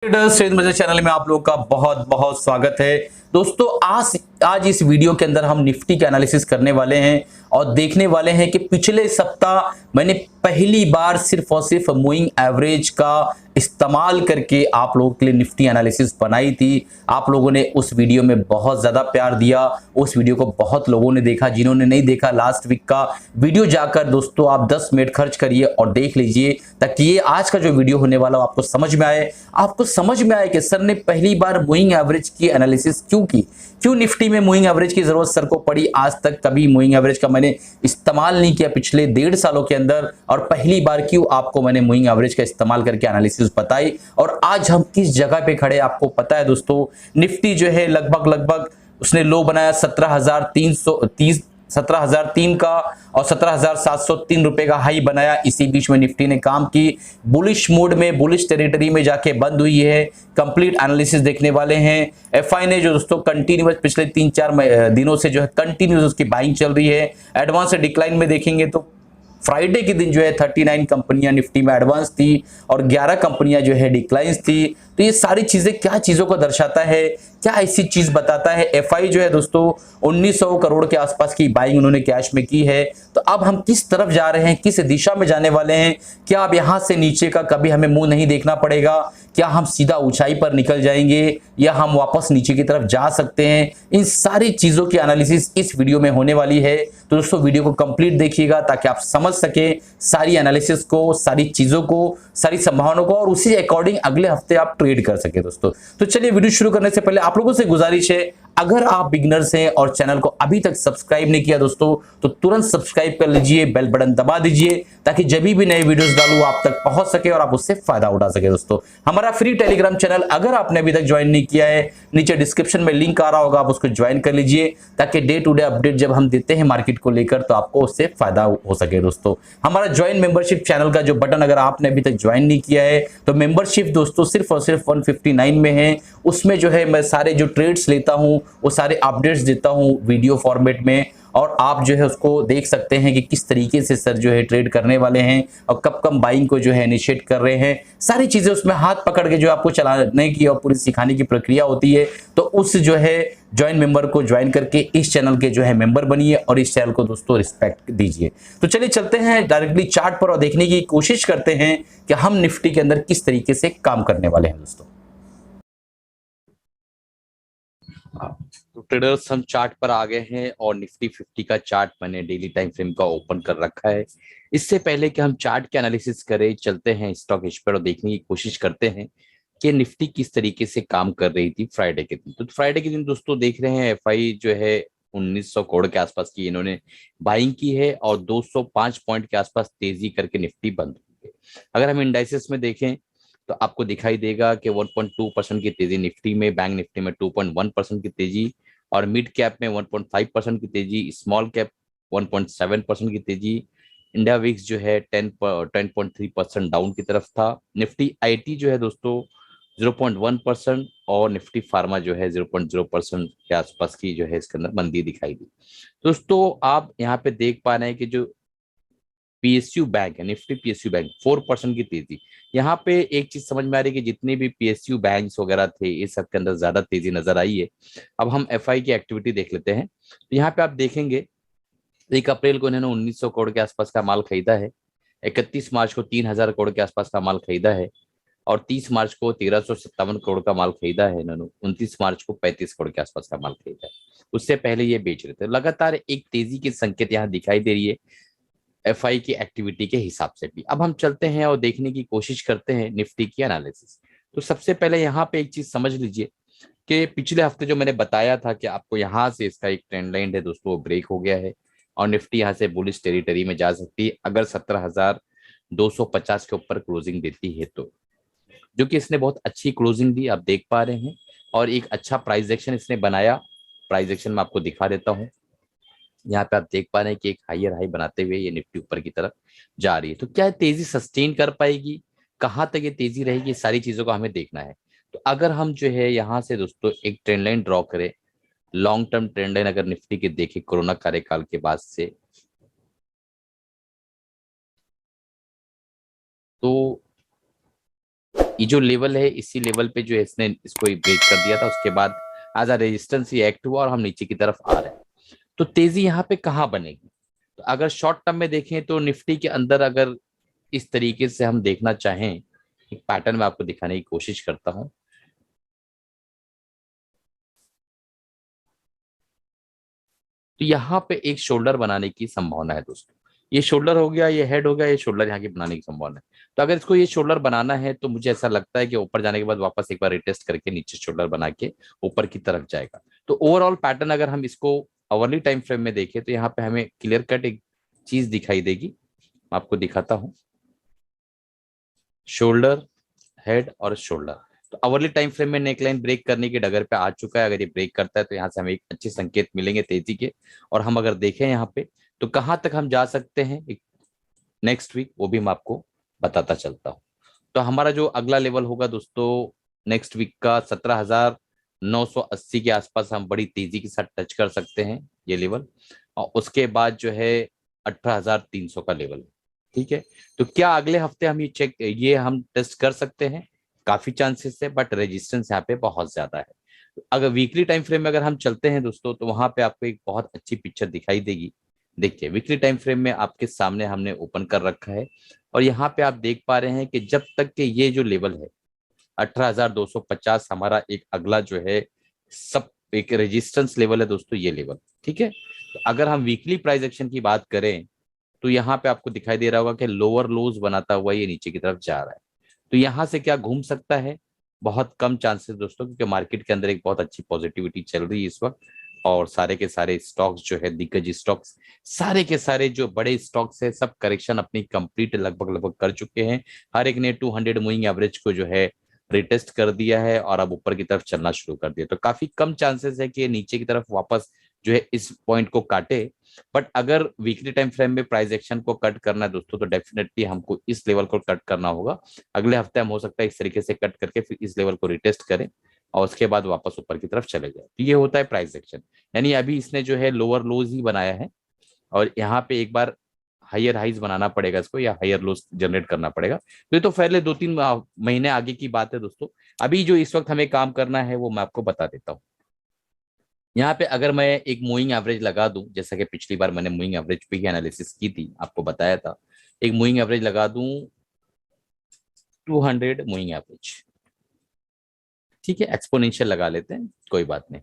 Traders channel में आप लोग का बहुत बहुत स्वागत है। दोस्तों आज इस वीडियो के अंदर हम निफ्टी का एनालिसिस करने वाले हैं और देखने वाले हैं कि पिछले सप्ताह मैंने पहली बार सिर्फ और सिर्फ मूविंग एवरेज का इस्तेमाल करके आप लोगों के लिए निफ्टी एनालिसिस बनाई थी। आप लोगों ने उस वीडियो में बहुत ज्यादा प्यार दिया, उस वीडियो को बहुत लोगों ने देखा। जिन्होंने नहीं देखा लास्ट वीक का वीडियो जाकर दोस्तों आप 10 मिनट खर्च करिए और देख लीजिए, ताकि ये आज का जो वीडियो होने वाला आपको समझ में आए। आपको समझ में आए कि सर ने पहली बार मूविंग एवरेज की एनालिसिस क्यों की, क्यों निफ्टी में मूविंग एवरेज की जरूरत सर को पड़ी। आज तक कभी मूविंग एवरेज का मैंने इस्तेमाल नहीं किया पिछले 1.5 सालों के अंदर, और पहली बार क्यों आपको मैंने मूविंग एवरेज का इस्तेमाल करके एनालिसिस बताई। और आज हम किस जगह पे खड़े आपको पता है दोस्तों। निफ्टी जो है लगभग उसने लो बनाया 17,330 17,003 का और 17,703 रुपए का हाई बनाया। इसी बीच में निफ्टी ने काम की, बुलिश मोड में बुलिश टेरिटरी में जाके बंद हुई है। कंप्लीट एनालिसिस देखने वाले हैं। एफआई ने जो दोस्तों कंटिन्यूअस पिछले 3-4 दिनों से जो है कंटिन्यूअस उसकी बाइंग चल रही है। एडवांस डिक्लाइन में देखेंगे तो फ्राइडे के दिन जो है 39 कंपनियां निफ्टी में एडवांस थी और 11 कंपनियां जो है डिक्लाइंस थी। तो ये सारी चीजें क्या चीजों को दर्शाता है, क्या ऐसी चीज बताता है। एफआई जो है दोस्तों 1900 करोड़ के आसपास की बाइंग उन्होंने कैश में की है। तो अब हम किस तरफ जा रहे हैं, किस दिशा में जाने वाले हैं। क्या अब यहां से नीचे का कभी हमें मुंह नहीं देखना पड़ेगा, क्या हम सीधा ऊंचाई पर निकल जाएंगे या हम वापस नीचे की तरफ जा सकते हैं। इन सारी चीजों की एनालिसिस इस वीडियो में होने वाली है। तो दोस्तों वीडियो को कंप्लीट देखिएगा ताकि आप समझ सके सारी एनालिसिस को, सारी चीजों को, सारी संभावनाओं को, और उसी अकॉर्डिंग अगले हफ्ते आप ट्रेड कर सके दोस्तों। तो चलिए वीडियो शुरू करने से पहले आप लोगों से गुजारिश है, अगर आप बिगिनर्स हैं और चैनल को अभी तक सब्सक्राइब नहीं किया दोस्तों तो तुरंत सब्सक्राइब कर लीजिए, बेल बटन दबा दीजिए ताकि जब भी नए वीडियोस डालूं आप तक पहुंच सके और आप उससे फायदा उठा सके दोस्तों। हमारा फ्री टेलीग्राम चैनल अगर आपने अभी तक ज्वाइन नहीं किया है, नीचे डिस्क्रिप्शन में लिंक आ रहा होगा, आप उसको ज्वाइन कर लीजिए ताकि डे टू डे अपडेट जब हम देते हैं मार्केट को लेकर तो आपको उससे फायदा हो सके दोस्तों। हमारा ज्वाइन मेंबरशिप चैनल का जो बटन अगर आपने अभी तक ज्वाइन नहीं किया है तो मेंबरशिप दोस्तों सिर्फ और सिर्फ 159 में है। उसमें जो है मैं सारे जो ट्रेड्स लेता हूं वो सारे अपडेट्स देता हूं वीडियो फॉर्मेट में, और आप जो है उसको देख सकते हैं कि किस तरीके से सर जो है ट्रेड करने वाले हैं और कब कब बाइंग को जो है इनिशिएट कर रहे हैं। सारी चीजें उसमें हाथ पकड़ के जो आपको चलाने की और पूरी सिखाने की प्रक्रिया होती है। तो उस जो है ज्वाइन मेंबर को ज्वाइन करके इस चैनल के जो है मेंबर बनिए और इस चैनल को दोस्तों रिस्पेक्ट दीजिए। तो चलिए चलते हैं डायरेक्टली चार्ट पर और देखने की कोशिश करते हैं कि हम निफ्टी के अंदर किस तरीके से काम करने वाले हैं दोस्तों। तो ट्रेडर्स हम चार्ट पर आ गए हैं और निफ्टी 50 का चार्ट मैंने डेली टाइम फ्रेम का ओपन कर रखा है। इससे पहले कि हम चार्ट के एनालिसिस करें, चलते हैं स्टॉक एक्सचेंज पर और देखने की कोशिश करते हैं कि निफ्टी किस तरीके से काम कर रही थी फ्राइडे के दिन। तो फ्राइडे के दिन दोस्तों देख रहे हैं एफआई जो है 1900 करोड़ के आसपास की इन्होंने बाइंग की है और 205 पॉइंट के आसपास तेजी करके निफ्टी बंद हुई है। अगर हम इंडाइसेस में देखें तो आपको दिखाई देगा कि 1.2% की तेजी निफ्टी में, बैंक निफ्टी में 2.1% की तेजी, और मिड कैप में 1.5% की तेजी, स्मॉल कैप 1.7% की तेजी। इंडिया विक्स जो है 10.3% डाउन की तरफ था। निफ्टी आईटी जो है दोस्तों 0.1% और निफ्टी फार्मा जो है 0.0% के आसपास की जो है इसके अंदर मंदी दिखाई दी। दोस्तों आप यहाँ पे देख पा रहे हैं कि जो पीएसयू बैंक है, निफ्टी पीएसयू बैंक 4% की तेजी। यहाँ पे एक चीज समझ में आ रही है कि जितने भी पीएसयू बैंक्स वगैरह थे इस सब के अंदर ज्यादा तेजी नजर आई है। अब हम एफआई की एक्टिविटी देख लेते हैं। तो यहाँ पे आप देखेंगे 1 अप्रैल को इन्होंने 1900 करोड़ के आसपास का माल खरीदा है, 31 मार्च को 3000 करोड़ के आसपास का माल खरीदा है, और 30 मार्च को 1357 करोड़ का माल खरीदा है इन्होंने, 29 मार्च को 35 करोड़ के आसपास का माल खरीदा है। उससे पहले ये बेच रहे थे। लगातार एक तेजी के संकेत यहाँ दिखाई दे रही है एफआई की एक्टिविटी के हिसाब से भी। अब हम चलते हैं और देखने की कोशिश करते हैं निफ्टी की एनालिसिस। तो सबसे पहले यहाँ पे एक चीज समझ लीजिए कि पिछले हफ्ते जो मैंने बताया था कि आपको यहाँ से इसका एक ट्रेंड लाइन है दोस्तों वो ब्रेक हो गया है और निफ्टी यहाँ से बुलिश टेरिटरी में जा सकती है अगर 17,250 के ऊपर क्लोजिंग देती है तो, जो कि इसने बहुत अच्छी क्लोजिंग दी आप देख पा रहे हैं, और एक अच्छा प्राइस एक्शन इसने बनाया। प्राइस एक्शन में आपको दिखा देता हूँ। यहाँ पे आप देख पा रहे हैं कि एक हायर हाई बनाते हुए ये निफ्टी ऊपर की तरफ जा रही है। तो क्या तेजी सस्टेन कर पाएगी, कहां तक ये तेजी रहेगी, सारी चीजों को हमें देखना है। तो अगर हम जो है यहाँ से दोस्तों एक ट्रेंड लाइन ड्रॉ करें, लॉन्ग टर्म ट्रेंड लाइन अगर निफ्टी के देखें कोरोना कार्यकाल के बाद से, तो ये जो लेवल है इसी लेवल पे जो है इसने इसको ब्रेक कर दिया था, उसके बाद एज अ रेजिस्टेंस ये एक्ट हुआ और हम नीचे की तरफ आ रहे हैं। तो तेजी यहाँ पे कहाँ बनेगी? तो अगर शॉर्ट टर्म में देखें तो निफ्टी के अंदर अगर इस तरीके से हम देखना चाहें, एक पैटर्न में आपको दिखाने की कोशिश करता हूं। तो यहाँ पे एक शोल्डर बनाने की संभावना है दोस्तों। ये शोल्डर हो गया, ये हेड हो गया, ये शोल्डर यहाँ की बनाने की संभावना है। तो अगर इसको ये शोल्डर बनाना है तो मुझे ऐसा लगता है कि ऊपर जाने के बाद वापस एक बार रिटेस्ट करके नीचे शोल्डर बना के ऊपर की तरफ जाएगा। तो ओवरऑल पैटर्न अगर हम इसको अवर्ली टाइम फ्रेम में देखें तो यहाँ पे हमें क्लियर कट एक चीज दिखाई देगी। मैं आपको दिखाता हूँ, शोल्डर, हेड और शोल्डर। तो अवर्ली टाइम फ्रेम में नेकलाइन ब्रेक करने की डगर पे आ चुका है। अगर ये ब्रेक करता है तो यहाँ से हमें एक अच्छे संकेत मिलेंगे तेजी के। और हम अगर देखें यहाँ पे तो कहाँ तक हम जा सकते हैं नेक्स्ट वीक, वो भी मैं आपको बताता चलता हूँ। तो हमारा जो अगला लेवल होगा दोस्तों नेक्स्ट वीक का 17,980 के आसपास हम बड़ी तेजी के साथ टच कर सकते हैं ये लेवल। और उसके बाद जो है 18,300 का लेवल। ठीक है, तो क्या अगले हफ्ते हम ये हम टेस्ट कर सकते हैं? काफी चांसेस है, बट रेजिस्टेंस यहाँ पे बहुत ज्यादा है। अगर वीकली टाइम फ्रेम में अगर हम चलते हैं दोस्तों तो वहां पे आपको एक बहुत अच्छी पिक्चर दिखाई देगी। देखिए वीकली टाइम फ्रेम में आपके सामने हमने ओपन कर रखा है और यहाँ पे आप देख पा रहे हैं कि जब तक के ये जो लेवल है 18,250 हमारा एक अगला जो है सब एक रेजिस्टेंस लेवल है दोस्तों, ये लेवल। ठीक है, तो अगर हम वीकली प्राइस एक्शन की बात करें तो यहाँ पे आपको दिखाई दे रहा होगा कि लोअर लोज बनाता हुआ ये नीचे की तरफ जा रहा है। तो यहाँ से क्या घूम सकता है? बहुत कम चांसेस दोस्तों, क्योंकि मार्केट के अंदर एक बहुत अच्छी पॉजिटिविटी चल रही है इस वक्त। और सारे के सारे स्टॉक्स जो है दिग्गज स्टॉक्स, सारे के सारे जो बड़े स्टॉक्स है सब करेक्शन अपनी कंप्लीट लगभग लगभग कर चुके हैं। हर एक ने 200 मूविंग एवरेज को जो है रिटेस्ट कर दिया है और अब ऊपर की तरफ चलना शुरू कर दिया। तो काफी कम चांसेस है कि ये नीचे की तरफ वापस जो है इस पॉइंट को काटे। बट अगर वीकली टाइम फ्रेम में प्राइस एक्शन को कट करना है दोस्तों तो डेफिनेटली हमको इस लेवल को कट करना होगा। अगले हफ्ते हम हो सकता है इस तरीके से कट करके फिर इस लेवल को रिटेस्ट करें और उसके बाद वापस ऊपर की तरफ चले जाए। तो ये होता है प्राइस एक्शन। यानी अभी इसने जो है लोअर लोज ही बनाया है और यहाँ पे एक बार हायर हाइज बनाना पड़ेगा इसको, या हायर लोज जनरेट करना पड़ेगा। तो ये तो पहले 2-3 महीने आगे की बात है दोस्तों। अभी जो इस वक्त हमें काम करना है वो मैं आपको बता देता हूँ। यहाँ पे अगर मैं एक मूविंग एवरेज लगा दूं, जैसा कि पिछली बार मैंने मूविंग एवरेज पे ही एनालिसिस की थी, आपको बताया था, एक मूविंग एवरेज लगा दूं 200 मूविंग एवरेज। ठीक है, एक्सपोनेंशियल लगा लेते हैं, कोई बात नहीं।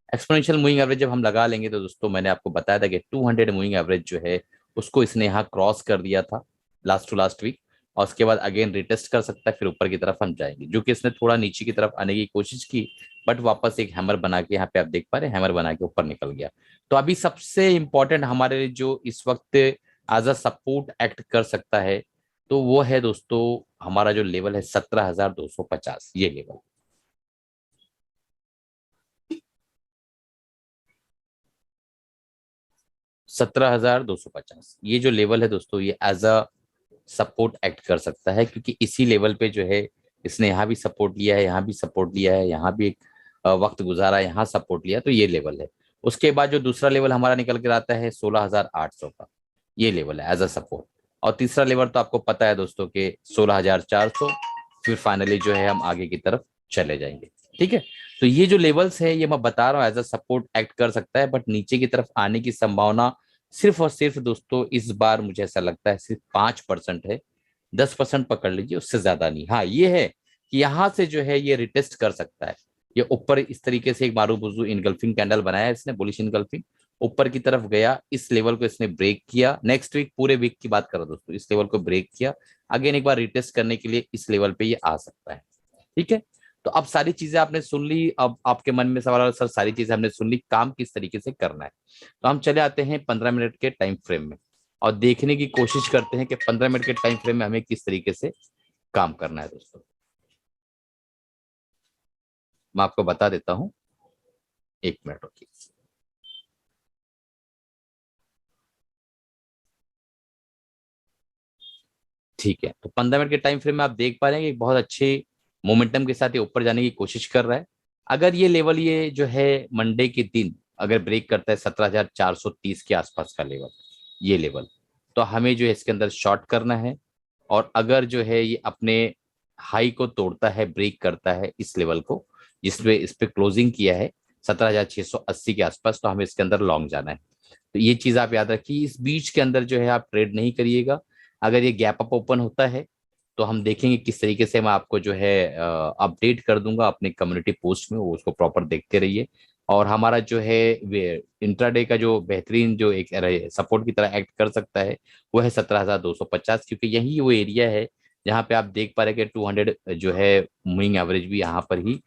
एक्सपोनेंशियल मूविंग एवरेज जब हम लगा लेंगे तो दोस्तों मैंने आपको बताया था कि 200 मूविंग एवरेज जो है उसको इसने यहाँ क्रॉस कर दिया था लास्ट टू लास्ट वीक। और उसके बाद अगेन रिटेस्ट कर सकता है, फिर ऊपर की तरफ हम जाएंगे, जो कि इसने थोड़ा नीचे की तरफ आने की कोशिश की बट वापस एक हैमर बना के, यहाँ पे आप देख पा रहे हैं हैमर बना के ऊपर निकल गया। तो अभी सबसे इंपॉर्टेंट हमारे लिए जो इस वक्त एज अ सपोर्ट एक्ट कर सकता है तो वो है दोस्तों हमारा जो लेवल है 17,250, ये लेवल। 17,250 ये जो लेवल है दोस्तों ये एज अ सपोर्ट एक्ट कर सकता है, क्योंकि इसी लेवल पे जो है इसने यहाँ भी सपोर्ट लिया है, यहाँ भी सपोर्ट लिया है, यहाँ भी एक वक्त गुजारा, यहाँ सपोर्ट लिया, तो ये लेवल है। उसके बाद जो दूसरा लेवल हमारा निकल कर आता है 16,800 का, ये लेवल है एज अ सपोर्ट। और तीसरा लेवल तो आपको पता है दोस्तों के 16,400, फिर फाइनली जो है हम आगे की तरफ चले जाएंगे। ठीक है, तो ये जो लेवल्स है ये मैं बता रहा हूँ एज अ सपोर्ट एक्ट कर सकता है, बट नीचे की तरफ आने की संभावना सिर्फ और सिर्फ दोस्तों इस बार मुझे ऐसा लगता है सिर्फ 5% है। 10% पकड़ लीजिए, उससे ज्यादा नहीं। हाँ ये है कि यहाँ से जो है ये रिटेस्ट कर सकता है। ये ऊपर इस तरीके से एक मारूबुजू इनगल्फिंग कैंडल बनाया है इसने, बुलिश इनगल्फिंग, ऊपर की तरफ गया, इस लेवल को इसने ब्रेक किया। नेक्स्ट वीक पूरे वीक की बात करो दोस्तों, इस लेवल को ब्रेक किया, अगेन एक बार रिटेस्ट करने के लिए इस लेवल पे ये आ सकता है। ठीक है, तो अब सारी चीजें आपने सुन ली। अब आपके मन में सवाल सर सारी चीजें हमने सुन ली, काम किस तरीके से करना है? तो हम चले आते हैं 15 मिनट के टाइम फ्रेम में और देखने की कोशिश करते हैं कि 15 मिनट के टाइम फ्रेम में हमें किस तरीके से काम करना है दोस्तों। मैं आपको बता देता हूं, 1 मिनट रुकिए। ठीक है, तो 15 मिनट के टाइम फ्रेम में आप देख पा रहे हैं कि बहुत अच्छे मोमेंटम के साथ ये ऊपर जाने की कोशिश कर रहा है। अगर ये लेवल ये जो है मंडे के दिन अगर ब्रेक करता है 17,430 के आसपास का लेवल, ये लेवल, तो हमें जो है इसके अंदर शॉर्ट करना है। और अगर जो है ये अपने हाई को तोड़ता है, ब्रेक करता है इस लेवल को, जिसमें इस पे क्लोजिंग किया है 17,680 के आसपास, तो हमें इसके अंदर लॉन्ग जाना है। तो ये चीज आप याद रखिए, इस बीच के अंदर जो है आप ट्रेड नहीं करिएगा। अगर ये गैप अप ओपन होता है तो हम देखेंगे किस तरीके से, मैं आपको जो है अपडेट कर दूंगा अपने कम्युनिटी पोस्ट में, वो उसको प्रॉपर देखते रहिए। और हमारा जो है इंट्राडे का जो बेहतरीन जो एक सपोर्ट की तरह एक्ट कर सकता है वो है 17,250, क्योंकि यही वो एरिया है जहाँ पे आप देख पा रहे हैं कि 200 जो है मूविंग एवरेज भी यहाँ पर ही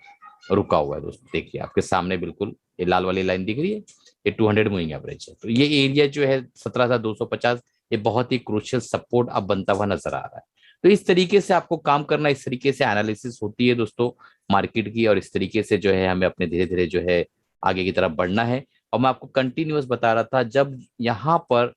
रुका हुआ है। दोस्तों देखिए आपके सामने बिल्कुल ये लाल वाली लाइन दिख रही है, ये 200 मूविंग एवरेज है। तो ये एरिया जो है 17,250, ये बहुत ही क्रूशियल सपोर्ट अब बनता हुआ नजर आ रहा है। तो इस तरीके से आपको काम करना, इस तरीके से एनालिसिस होती है दोस्तों मार्केट की, और इस तरीके से जो है हमें अपने धीरे धीरे जो है आगे की तरफ बढ़ना है। और मैं आपको कंटिन्यूअस बता रहा था, जब यहाँ पर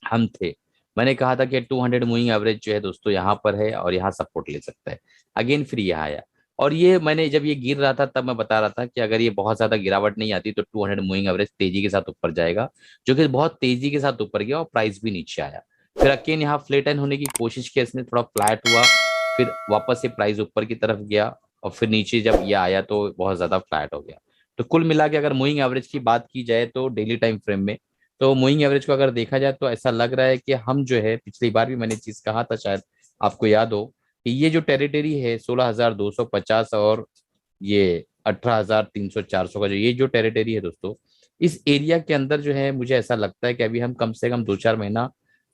हम थे मैंने कहा था कि 200 मूविंग एवरेज जो है दोस्तों यहाँ पर है और यहाँ सपोर्ट ले सकता है। अगेन फिर यहाँ आया, और ये मैंने जब ये गिर रहा था तब मैं बता रहा था कि अगर ये बहुत ज्यादा गिरावट नहीं आती तो 200 मूविंग एवरेज तेजी के साथ ऊपर जाएगा, जो कि बहुत तेजी के साथ ऊपर गया और प्राइस भी नीचे आया। फिर अगेन यहाँ फ्लैट एंड होने की कोशिश की इसने, थोड़ा फ्लैट हुआ, फिर वापस से प्राइस ऊपर की तरफ गया, और फिर नीचे जब ये आया तो बहुत ज्यादा फ्लैट हो गया। तो कुल मिला के अगर मूविंग एवरेज की बात की जाए तो डेली टाइम फ्रेम में, तो मूविंग एवरेज को अगर देखा जाए तो ऐसा लग रहा है कि हम जो है, पिछली बार भी मैंने चीज कहा था, शायद आपको याद हो, कि ये जो टेरिटरी है 16,250 और ये 18,300 400 का, जो ये जो टेरिटरी है दोस्तों, इस एरिया के अंदर जो है मुझे ऐसा लगता है कि अभी हम कम से कम 2-4 महीना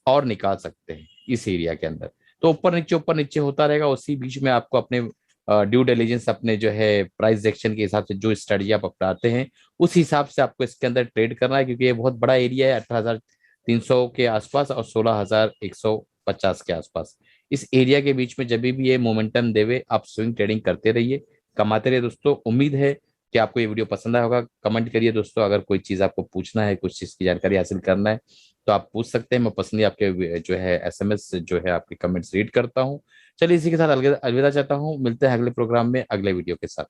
और निकाल सकते हैं इस एरिया के अंदर। तो ऊपर नीचे होता रहेगा, उसी बीच में आपको अपने ड्यू डिलीजेंस, अपने जो है प्राइस एक्शन के हिसाब से जो स्ट्रेटजी आप अपनाते हैं उस हिसाब से आपको इसके अंदर ट्रेड करना है, क्योंकि ये बहुत बड़ा एरिया है 18,300 के आसपास और 16,150 के आसपास। इस एरिया के बीच में जब भी ये मोमेंटम देवे, आप स्विंग ट्रेडिंग करते रहिए, कमाते रहिए दोस्तों। उम्मीद है कि आपको ये वीडियो पसंद आया होगा। कमेंट करिए दोस्तों, अगर कोई चीज़ आपको पूछना है, कुछ चीज़ की जानकारी हासिल करना है तो आप पूछ सकते हैं। मैं पर्सनली आपके जो है एसएमएस जो है आपके कमेंट्स रीड करता हूँ। चलिए इसी के साथ अलविदा चाहता हूँ, मिलते हैं अगले प्रोग्राम में अगले वीडियो के साथ।